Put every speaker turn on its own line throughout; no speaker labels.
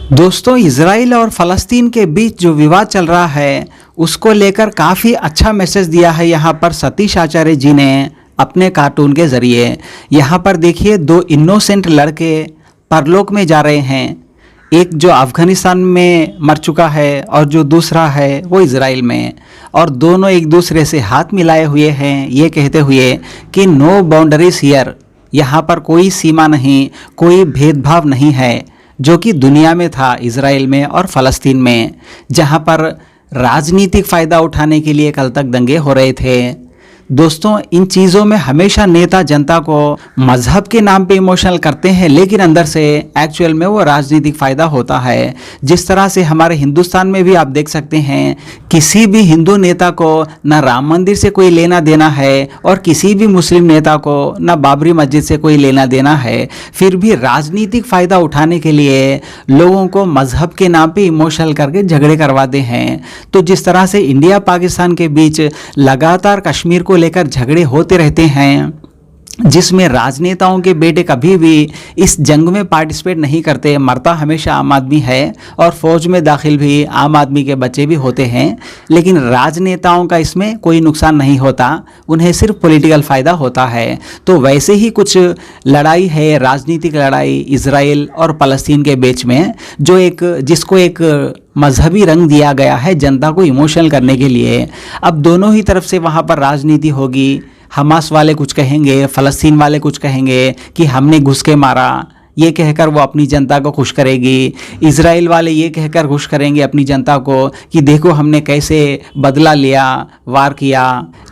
दोस्तों, इजराइल और फ़लस्तीन के बीच जो विवाद चल रहा है उसको लेकर काफ़ी अच्छा मैसेज दिया है यहाँ पर सतीश आचार्य जी ने अपने कार्टून के ज़रिए। यहाँ पर देखिए, दो इनोसेंट लड़के परलोक में जा रहे हैं। एक जो अफ़गानिस्तान में मर चुका है और जो दूसरा है वो इजराइल में, और दोनों एक दूसरे से हाथ मिलाए हुए हैं, ये कहते हुए कि नो बाउंड्रीज हियर, यहाँ पर कोई सीमा नहीं, कोई भेदभाव नहीं है, जो कि दुनिया में था इजराइल में और फ़लस्तीन में, जहाँ पर राजनीतिक फ़ायदा उठाने के लिए कल तक दंगे हो रहे थे। दोस्तों, इन चीज़ों में हमेशा नेता जनता को मज़हब के नाम पे इमोशनल करते हैं, लेकिन अंदर से एक्चुअल में वो राजनीतिक फ़ायदा होता है। जिस तरह से हमारे हिंदुस्तान में भी आप देख सकते हैं, किसी भी हिंदू नेता को ना राम मंदिर से कोई लेना देना है और किसी भी मुस्लिम नेता को ना बाबरी मस्जिद से कोई लेना देना है, फिर भी राजनीतिक फ़ायदा उठाने के लिए लोगों को मज़हब के नाम पे इमोशनल करके झगड़े करवाते हैं। तो जिस तरह से इंडिया पाकिस्तान के बीच लगातार कश्मीर को लेकर झगड़े होते रहते हैं, जिसमें राजनेताओं के बेटे कभी भी इस जंग में पार्टिसिपेट नहीं करते, मरता हमेशा आम आदमी है और फौज में दाखिल भी आम आदमी के बच्चे भी होते हैं, लेकिन राजनेताओं का इसमें कोई नुकसान नहीं होता, उन्हें सिर्फ पॉलिटिकल फ़ायदा होता है। तो वैसे ही कुछ लड़ाई है, राजनीतिक लड़ाई इजराइल और फ़लस्तीन के बीच में, जिसको एक मजहबी रंग दिया गया है जनता को इमोशनल करने के लिए। अब दोनों ही तरफ से वहाँ पर राजनीति होगी। हमास वाले कुछ कहेंगे, फ़लस्तीन वाले कुछ कहेंगे कि हमने घुस के मारा, ये कहकर वो अपनी जनता को खुश करेगी। इजराइल वाले ये कहकर खुश करेंगे अपनी जनता को कि देखो हमने कैसे बदला लिया, वार किया।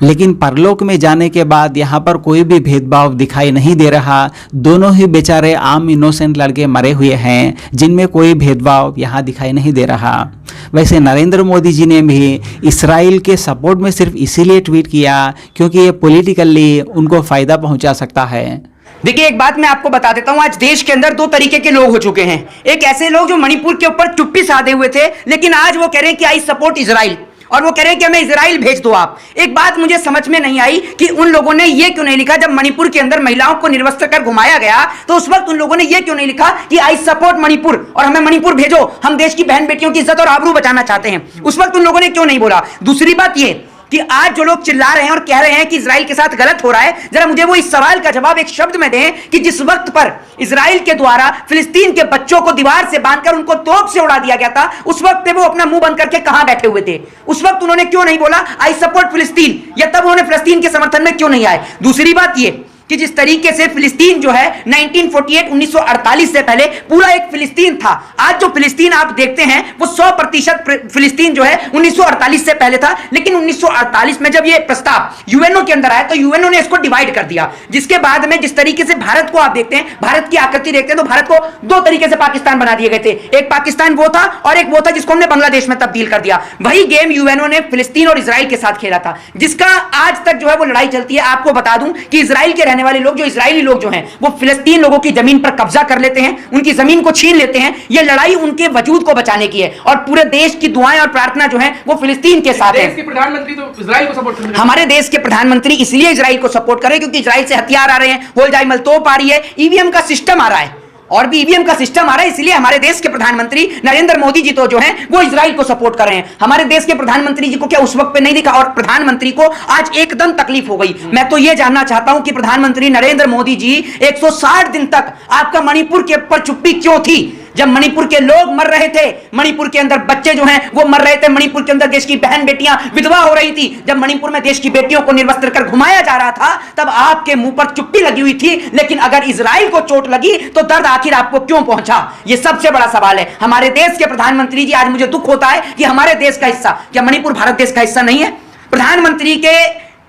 लेकिन परलोक में जाने के बाद यहाँ पर कोई भी भेदभाव दिखाई नहीं दे रहा। दोनों ही बेचारे आम इनोसेंट लड़के मरे हुए हैं, जिनमें कोई भेदभाव यहाँ दिखाई नहीं दे रहा। वैसे नरेंद्र मोदी जी ने भी इसराइल के सपोर्ट में सिर्फ इसीलिए ट्वीट किया क्योंकि ये पॉलिटिकली उनको फ़ायदा पहुंचा सकता है।
देखिए, एक बात मैं आपको बता देता हूं, आज देश के अंदर दो तरीके के लोग हो चुके हैं। एक ऐसे लोग जो मणिपुर के ऊपर चुप्पी साधे हुए थे, लेकिन आज वो कह रहे हैं कि आई सपोर्ट इजराइल, और वो कह रहे हैं कि हमें इजराइल भेज दो आप। एक बात मुझे समझ में नहीं आई कि उन लोगों ने ये क्यों नहीं लिखा, जब मणिपुर के अंदर महिलाओं को निर्वस्त्र कर घुमाया गया तो उस वक्त उन लोगों ने ये क्यों नहीं लिखा कि आई सपोर्ट मणिपुर और हमें मणिपुर भेजो, हम देश की बहन बेटियों की इज्जत और आबरू बचाना चाहते हैं। उस वक्त उन लोगों ने क्यों नहीं बोला? दूसरी बात ये कि आज जो लोग चिल्ला रहे हैं और कह रहे हैं कि इजराइल के साथ गलत हो रहा है, जरा मुझे वो इस सवाल का जवाब एक शब्द में दें कि जिस वक्त पर इजराइल के द्वारा फिलिस्तीन के बच्चों को दीवार से बांधकर उनको तोप से उड़ा दिया गया था, उस वक्त वो अपना मुंह बंद करके कहां बैठे हुए थे? उस वक्त उन्होंने क्यों नहीं बोला आई सपोर्ट फिलिस्तीन, या तब उन्होंने फिलिस्तीन के समर्थन में क्यों नहीं आए? दूसरी बात ये कि जिस तरीके से फिलिस्तीन जो है 1948 से पहले पूरा एक फिलिस्तीन था, आज जो फिलिस्तीन आप देखते हैं वो 100% फिलिस्तीन जो है 1948 से पहले था। लेकिन 1948 में जब ये प्रस्ताव यूएनओ के अंदर आया तो यूएनओ ने इसको डिवाइड कर दिया, जिसके बाद में जिस तरीके से भारत को आप देखते हैं, भारत की आकृति देखते हैं, तो भारत को दो तरीके से पाकिस्तान बना दिए गए थे। एक पाकिस्तान वो था और एक वो था जिसको हमने बांग्लादेश में तब्दील कर दिया। वही गेम यूएनओ ने फिलिस्तीन और इजराइल के साथ खेला था, जिसका आज तक जो है वो लड़ाई चलती है। आपको बता दूं कि इजराइल के रहने वाले लोग, जो इजरायली लोग जो हैं, वो फिलिस्तीन लोगों की जमीन पर कब्जा कर लेते हैं, उनकी जमीन को छीन लेते हैं। ये लड़ाई उनके वजूद को बचाने की है और पूरे देश की दुआएं और प्रार्थना जो है वो फिलिस्तीन के साथ है।
प्रधानमंत्री तो इजराइल को सपोर्ट कर रहे हैं।
हमारे देश के प्रधानमंत्री इसलिए इजराइल को सपोर्ट कर रहे हैं क्योंकि इजराइल से हथियार आ रहे हैं, होलजाइमल तोप आ रही है, ईवीएम का सिस्टम आ रहा है, और भी ईवीएम का सिस्टम आ रहा है। इसलिए हमारे देश के प्रधानमंत्री नरेंद्र मोदी जी तो जो हैं वो इजराइल को सपोर्ट कर रहे हैं। हमारे देश के प्रधानमंत्री जी को क्या उस वक्त पे नहीं दिखा? और प्रधानमंत्री को आज एकदम तकलीफ हो गई। मैं तो ये जानना चाहता हूं कि प्रधानमंत्री नरेंद्र मोदी जी 160 दिन तक आपका मणिपुर के ऊपर चुप्पी क्यों थी? जब मणिपुर के लोग मर रहे थे, मणिपुर के अंदर बच्चे जो हैं वो मर रहे थे, मणिपुर के अंदर देश की बहन बेटियां विधवा हो रही थी, जब मणिपुर में देश की बेटियों को निर्वस्त्र कर घुमाया जा रहा था, तब आपके मुंह पर चुप्पी लगी हुई थी। लेकिन अगर इजराइल को चोट लगी तो दर्द आखिर आपको क्यों पहुंचा? ये सबसे बड़ा सवाल है। हमारे देश के प्रधानमंत्री जी, आज मुझे दुख होता है कि हमारे देश का हिस्सा, क्या मणिपुर भारत देश का हिस्सा नहीं है? प्रधानमंत्री के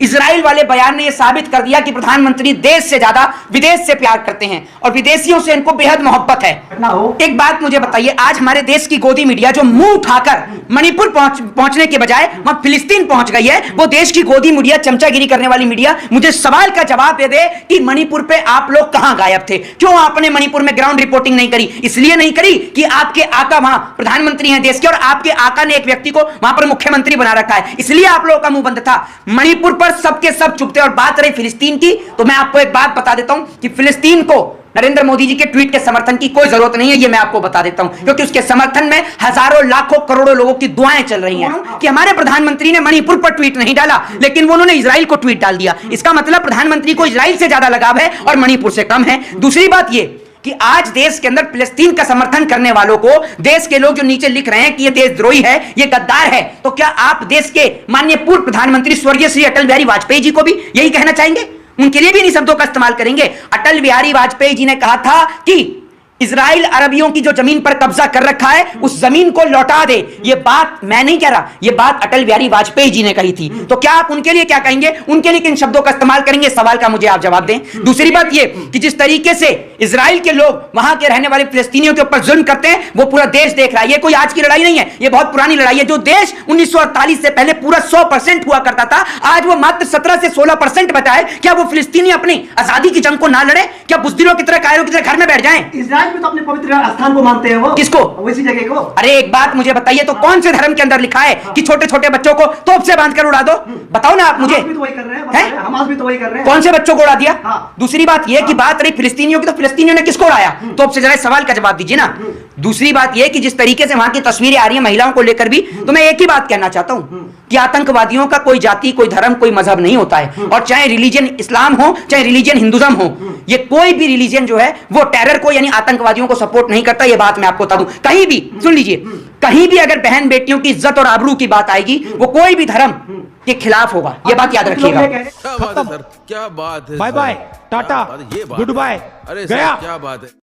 इजराइल वाले बयान ने यह साबित कर दिया कि प्रधानमंत्री देश से ज्यादा विदेश से प्यार करते हैं और विदेशियों से इनको बेहद मोहब्बत है। एक बात मुझे बताइए, आज हमारे देश की गोदी मीडिया जो मुंह उठाकर मणिपुर पहुंचने के बजाय वहां फिलिस्तीन पहुंच गई है, वो देश की गोदी मीडिया, चमचागिरी करने वाली मीडिया, मुझे सवाल का जवाब दे दे कि मणिपुर पे आप लोग कहां गायब थे? क्यों आपने मणिपुर में ग्राउंड रिपोर्टिंग नहीं करी? इसलिए नहीं करी कि आपके आका वहां प्रधानमंत्री हैं देश के, और आपके आका ने एक व्यक्ति को वहां पर मुख्यमंत्री बना रखा है, इसलिए आप लोगों का मुंह बंद था। मणिपुर पर सबके सब चुप थे। और बात रही फिलिस्तीन की, तो मैं आपको एक बात बता देता हूं कि फिलिस्तीन को नरेंद्र मोदी जी के ट्वीट के समर्थन की कोई जरूरत नहीं है, ये मैं आपको बता देता हूं, क्योंकि उसके समर्थन में हजारों लाखों करोड़ों लोगों की दुआएं चल रही हैं। कि हमारे प्रधानमंत्री ने मणिपुर पर ट्वीट नहीं डाला, लेकिन वो उन्होंने इजराइल को ट्वीट डाल दिया। इसका मतलब प्रधानमंत्री को इजराइल से ज्यादा लगाव है और मणिपुर से कम है। दूसरी बात ये कि आज देश के अंदर फिलिस्तीन का समर्थन करने वालों को देश के लोग जो नीचे लिख रहे हैं कि ये देशद्रोही है, ये गद्दार है, तो क्या आप देश के माननीय पूर्व प्रधानमंत्री स्वर्गीय श्री अटल बिहारी वाजपेयी जी को भी यही कहना चाहेंगे? उनके लिए भी इन शब्दों का इस्तेमाल करेंगे? अटल बिहारी वाजपेयी जी ने कहा था कि इजराइल अरबियों की जो जमीन पर कब्जा कर रखा है उस जमीन को लौटा दे। ये बात मैं नहीं कह रहा, ये बात अटल बिहारी वाजपेयी जी ने कही थी। तो क्या आप उनके लिए क्या कहेंगे? उनके लिए किन शब्दों का इस्तेमाल करेंगे? सवाल का मुझे आप जवाब दें। दूसरी बात ये कि जिस तरीके से इजराइल के लोग वहां के रहने वाले फिलिस्तीनियों के ऊपर जुल्म करते हैं वो पूरा देश देख रहा है। ये कोई आज की लड़ाई नहीं है, ये बहुत पुरानी लड़ाई है। जो देश 1948 से पहले पूरा 100% हुआ करता था, आज वो मात्र 17 से 16% बचा है। क्या वो फिलिस्तीनी अपनी आजादी की जंग को ना लड़े? क्या बुज़दिलों की तरह, कायरों की तरह घर में बैठ जाएं?
इजराइल में तो अपने पवित्र स्थान को मानते हैं वो।
किसको?
वैसी जगह को।
अरे एक बात मुझे बताइए, तो कौन से धर्म के अंदर लिखा है कि छोटे छोटे बच्चों को तोप से बांधकर उड़ा दो? बताओ ना आप मुझे।
हमास भी तो वही कर रहे हैं, हमास भी तो वही कर रहे हैं।
कौन से बच्चों को उड़ा दिया?
हाँ।
दूसरी बात यह कि बात रही फिलिस्तीनियों की, तो फिलिस्तीनियों ने किसको उड़ाया? तोप से? जरा सवाल का जवाब दीजिए ना। दूसरी बात यह कि जिस तरीके से वहां की तस्वीरें आ रही हैं महिलाओं को लेकर भी, तो मैं एक ही बात कहना चाहता हूं कि आतंकवादियों का कोई जाति, कोई धर्म, कोई मजहब नहीं होता है। और चाहे रिलीजन इस्लाम हो, चाहे रिलीजन हिंदुज्म हो, ये कोई भी रिलीजन जो है वो टेरर को यानी आतंकवादियों को सपोर्ट नहीं करता। ये बात मैं आपको बता दूं। कहीं भी सुन लीजिए, कहीं भी अगर बहन बेटियों की इज्जत और आबरू की बात आएगी, वो कोई भी धर्म के खिलाफ होगा। ये बात याद रखिएगा।
क्या बात है सर, क्या बात है।
बाय बाय, टाटा,
ये बात
गुड बाय,
अरे
गया।
सर क्या बात है।